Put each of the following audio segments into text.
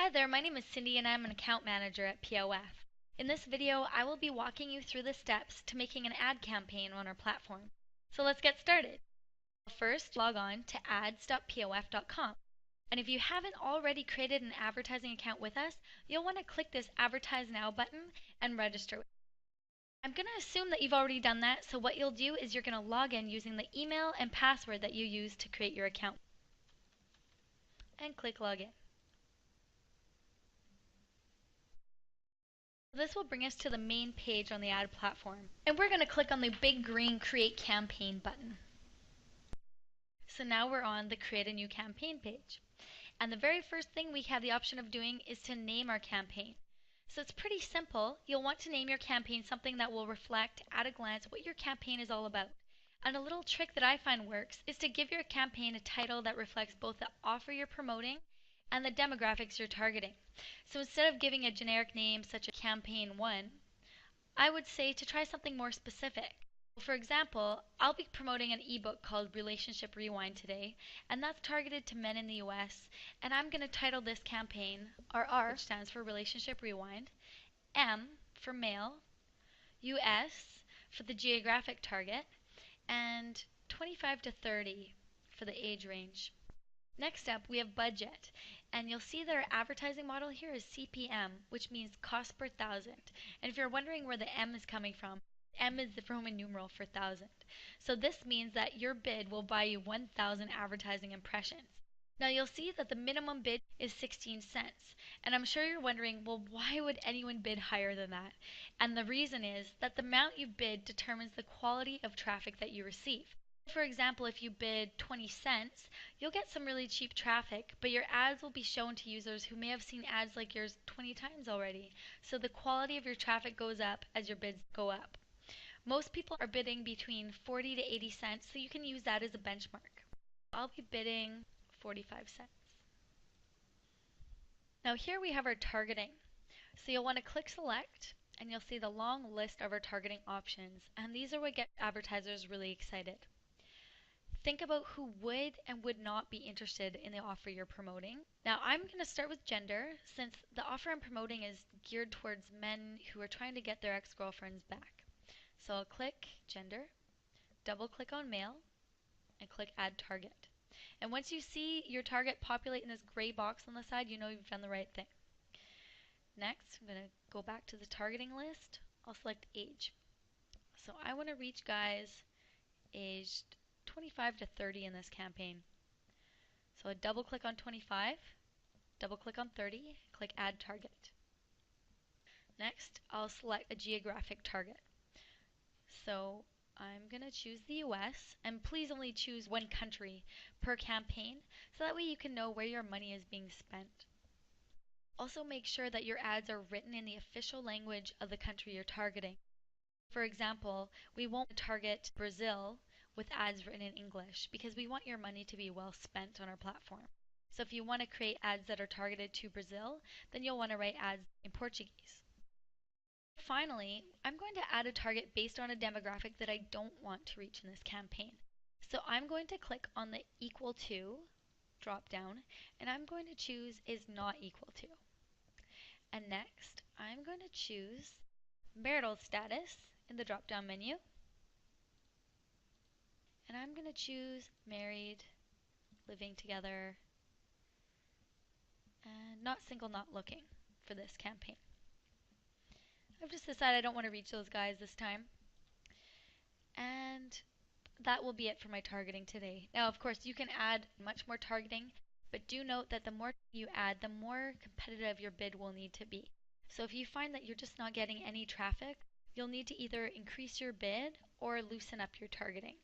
Hi there, my name is Cindy and I'm an account manager at POF. In this video, I will be walking you through the steps to making an ad campaign on our platform. So let's get started. First, log on to ads.pof.com. And if you haven't already created an advertising account with us, you'll want to click this Advertise Now button and register. I'm going to assume that you've already done that, so what you'll do is you're going to log in using the email and password that you used to create your account. And click Login. This will bring us to the main page on the ad platform, and we're going to click on the big green Create Campaign button. So now we're on the Create a New Campaign page. And the very first thing we have the option of doing is to name our campaign. So it's pretty simple. You'll want to name your campaign something that will reflect at a glance what your campaign is all about. And a little trick that I find works is to give your campaign a title that reflects both the offer you're promoting and the demographics you're targeting. So instead of giving a generic name such as Campaign 1, I would say to try something more specific. For example, I'll be promoting an ebook called Relationship Rewind today, and that's targeted to men in the US, and I'm going to title this campaign RR, which stands for Relationship Rewind, M for male, US for the geographic target, and 25 to 30 for the age range. Next up, we have budget, and you'll see that our advertising model here is CPM, which means cost per thousand. And if you're wondering where the M is coming from, M is the Roman numeral for thousand. So this means that your bid will buy you 1,000 advertising impressions. Now you'll see that the minimum bid is 16 cents. And I'm sure you're wondering, well, why would anyone bid higher than that? And the reason is that the amount you bid determines the quality of traffic that you receive. For example, if you bid 20 cents, you'll get some really cheap traffic, but your ads will be shown to users who may have seen ads like yours 20 times already. So the quality of your traffic goes up as your bids go up. Most people are bidding between 40 to 80 cents, so you can use that as a benchmark. I'll be bidding 45 cents. Now here we have our targeting. So you'll want to click Select, and you'll see the long list of our targeting options, and these are what get advertisers really excited. Think about who would and would not be interested in the offer you're promoting. Now I'm going to start with gender, since the offer I'm promoting is geared towards men who are trying to get their ex-girlfriends back. So I'll click gender, double click on male, and click add target. And once you see your target populate in this gray box on the side, you know you've done the right thing. Next, I'm going to go back to the targeting list. I'll select age. So I want to reach guys aged 25 to 30 in this campaign. So I double click on 25, double click on 30, click add target. Next, I'll select a geographic target. So I'm going to choose the US, and please only choose one country per campaign, so that way you can know where your money is being spent. Also make sure that your ads are written in the official language of the country you're targeting. For example, we won't target Brazil with ads written in English because we want your money to be well spent on our platform. So if you want to create ads that are targeted to Brazil, then you'll want to write ads in Portuguese. Finally, I'm going to add a target based on a demographic that I don't want to reach in this campaign. So I'm going to click on the equal to drop down, and I'm going to choose is not equal to. And next, I'm going to choose marital status in the drop down menu. And I'm going to choose married, living together, and not single, not looking for this campaign. I've just decided I don't want to reach those guys this time. And that will be it for my targeting today. Now, of course, you can add much more targeting, but do note that the more you add, the more competitive your bid will need to be. So if you find that you're just not getting any traffic, you'll need to either increase your bid or loosen up your targeting.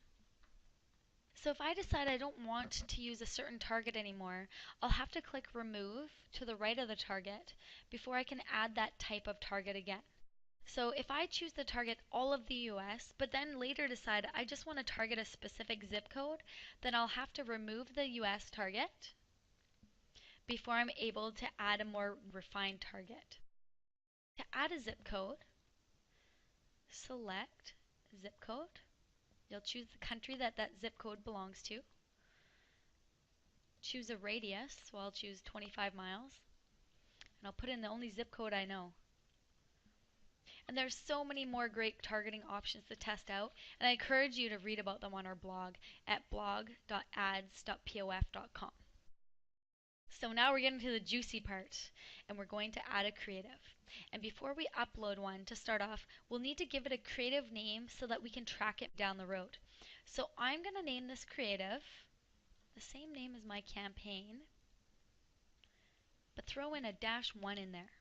So if I decide I don't want to use a certain target anymore, I'll have to click Remove to the right of the target before I can add that type of target again. So if I choose to target all of the US, but then later decide I just want to target a specific zip code, then I'll have to remove the US target before I'm able to add a more refined target. To add a zip code, select zip code. You'll choose the country that that zip code belongs to. Choose a radius, so I'll choose 25 miles. And I'll put in the only zip code I know. And there's so many more great targeting options to test out, and I encourage you to read about them on our blog at blog.ads.pof.com. So now we're getting to the juicy part, and we're going to add a creative. And before we upload one, to start off, we'll need to give it a creative name so that we can track it down the road. So I'm going to name this creative the same name as my campaign, but throw in a -1 in there.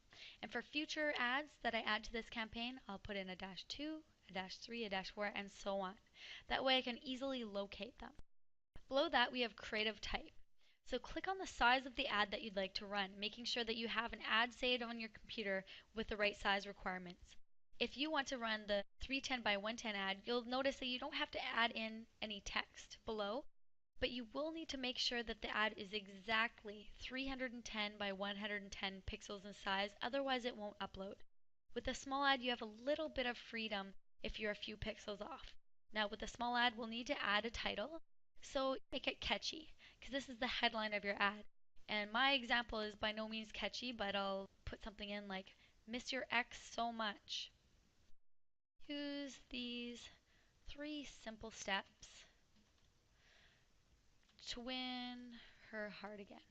And for future ads that I add to this campaign, I'll put in a -2, a -3, a -4, and so on. That way I can easily locate them. Below that, we have creative type. So click on the size of the ad that you'd like to run, making sure that you have an ad saved on your computer with the right size requirements. If you want to run the 310 by 110 ad, you'll notice that you don't have to add in any text below, but you will need to make sure that the ad is exactly 310 by 110 pixels in size, otherwise it won't upload. With a small ad, you have a little bit of freedom if you're a few pixels off. Now with a small ad, we'll need to add a title, so make it catchy, because this is the headline of your ad. And my example is by no means catchy, but I'll put something in like, "Miss your ex so much. Use these 3 simple steps to win her heart again."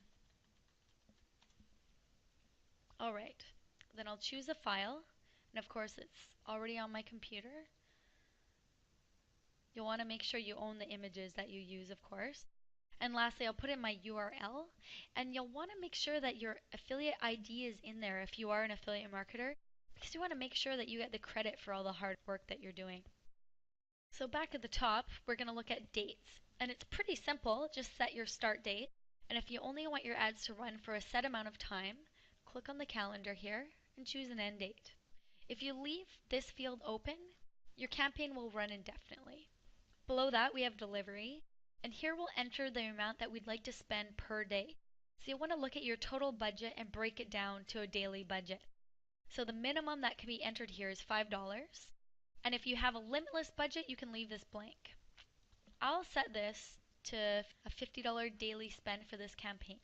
Alright, then I'll choose a file, and of course it's already on my computer. You'll want to make sure you own the images that you use, of course. And lastly, I'll put in my URL, and you'll want to make sure that your affiliate ID is in there if you are an affiliate marketer, because you want to make sure that you get the credit for all the hard work that you're doing. So back at the top, we're going to look at dates. And it's pretty simple, just set your start date. And if you only want your ads to run for a set amount of time, click on the calendar here and choose an end date. If you leave this field open, your campaign will run indefinitely. Below that, we have delivery, and here we'll enter the amount that we'd like to spend per day. So you'll want to look at your total budget and break it down to a daily budget. So the minimum that can be entered here is $5, and if you have a limitless budget, you can leave this blank. I'll set this to a $50 daily spend for this campaign.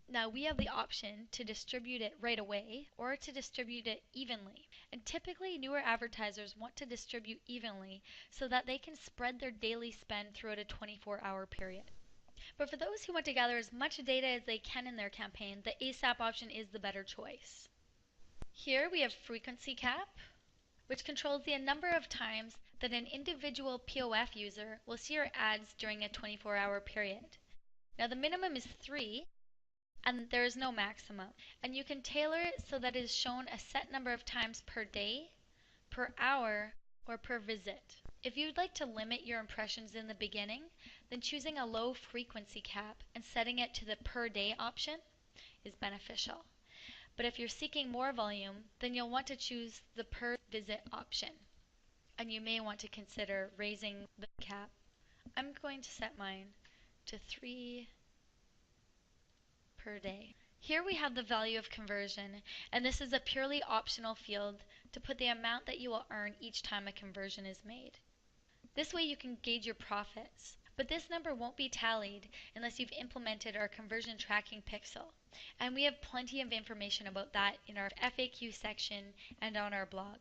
Now we have the option to distribute it right away or to distribute it evenly. And typically newer advertisers want to distribute evenly so that they can spread their daily spend throughout a 24-hour period. But for those who want to gather as much data as they can in their campaign, the ASAP option is the better choice. Here we have frequency cap, which controls the number of times that an individual POF user will see your ads during a 24-hour period. Now the minimum is 3, and there is no maximum. And you can tailor it so that it is shown a set number of times per day, per hour, or per visit. If you'd like to limit your impressions in the beginning, then choosing a low frequency cap and setting it to the per day option is beneficial. But if you're seeking more volume, then you'll want to choose the per visit option. And you may want to consider raising the cap. I'm going to set mine to 3 per day. Here we have the value of conversion, and this is a purely optional field to put the amount that you will earn each time a conversion is made. This way you can gauge your profits, but this number won't be tallied unless you've implemented our conversion tracking pixel. And we have plenty of information about that in our FAQ section and on our blog.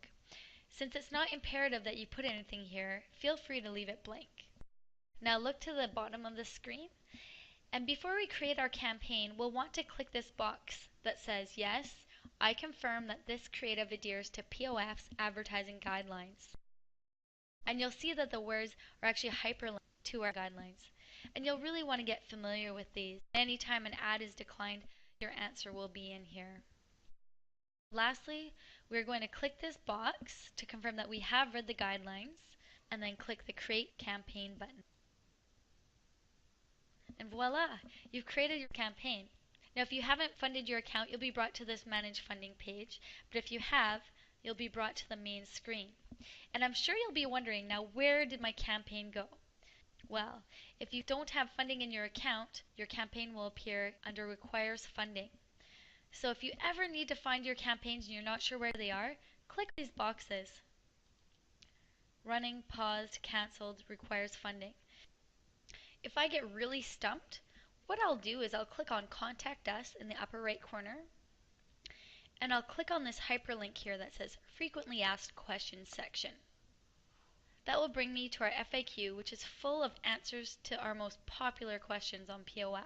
Since it's not imperative that you put anything here, feel free to leave it blank. Now look to the bottom of the screen, and before we create our campaign, we'll want to click this box that says, "Yes, I confirm that this creative adheres to POF's advertising guidelines." And you'll see that the words are actually hyperlinked to our guidelines. And you'll really want to get familiar with these. Anytime an ad is declined, your answer will be in here. Lastly, we're going to click this box to confirm that we have read the guidelines, and then click the Create Campaign button. And voila, you've created your campaign. Now if you haven't funded your account, you'll be brought to this Manage Funding page, but if you have, you'll be brought to the main screen. And I'm sure you'll be wondering, now where did my campaign go? Well, if you don't have funding in your account, your campaign will appear under Requires Funding. So if you ever need to find your campaigns and you're not sure where they are, click these boxes. Running, paused, cancelled, requires funding. If I get really stumped, what I'll do is I'll click on Contact Us in the upper right corner, And I'll click on this hyperlink here that says Frequently Asked Questions section. That will bring me to our FAQ, which is full of answers to our most popular questions on POF.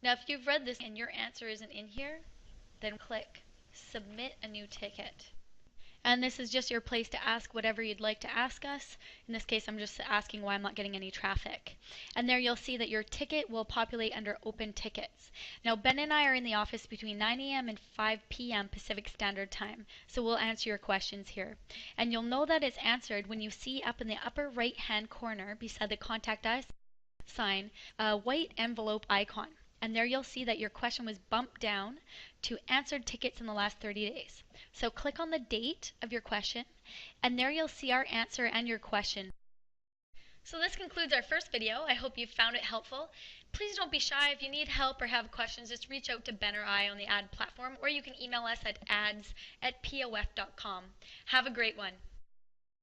Now, if you've read this and your answer isn't in here, then click Submit a New Ticket. And this is just your place to ask whatever you'd like to ask us. In this case, I'm just asking why I'm not getting any traffic. And there you'll see that your ticket will populate under Open Tickets. Now, Ben and I are in the office between 9 a.m. and 5 p.m. Pacific Standard Time, so we'll answer your questions here. And you'll know that it's answered when you see up in the upper right-hand corner beside the Contact Us sign a white envelope icon. And there you'll see that your question was bumped down to Answered Tickets in the last 30 days. So click on the date of your question, and there you'll see our answer and your question. So this concludes our first video. I hope you found it helpful. Please don't be shy. If you need help or have questions, just reach out to Ben or I on the ad platform, or you can email us at ads@pof.com. Have a great one.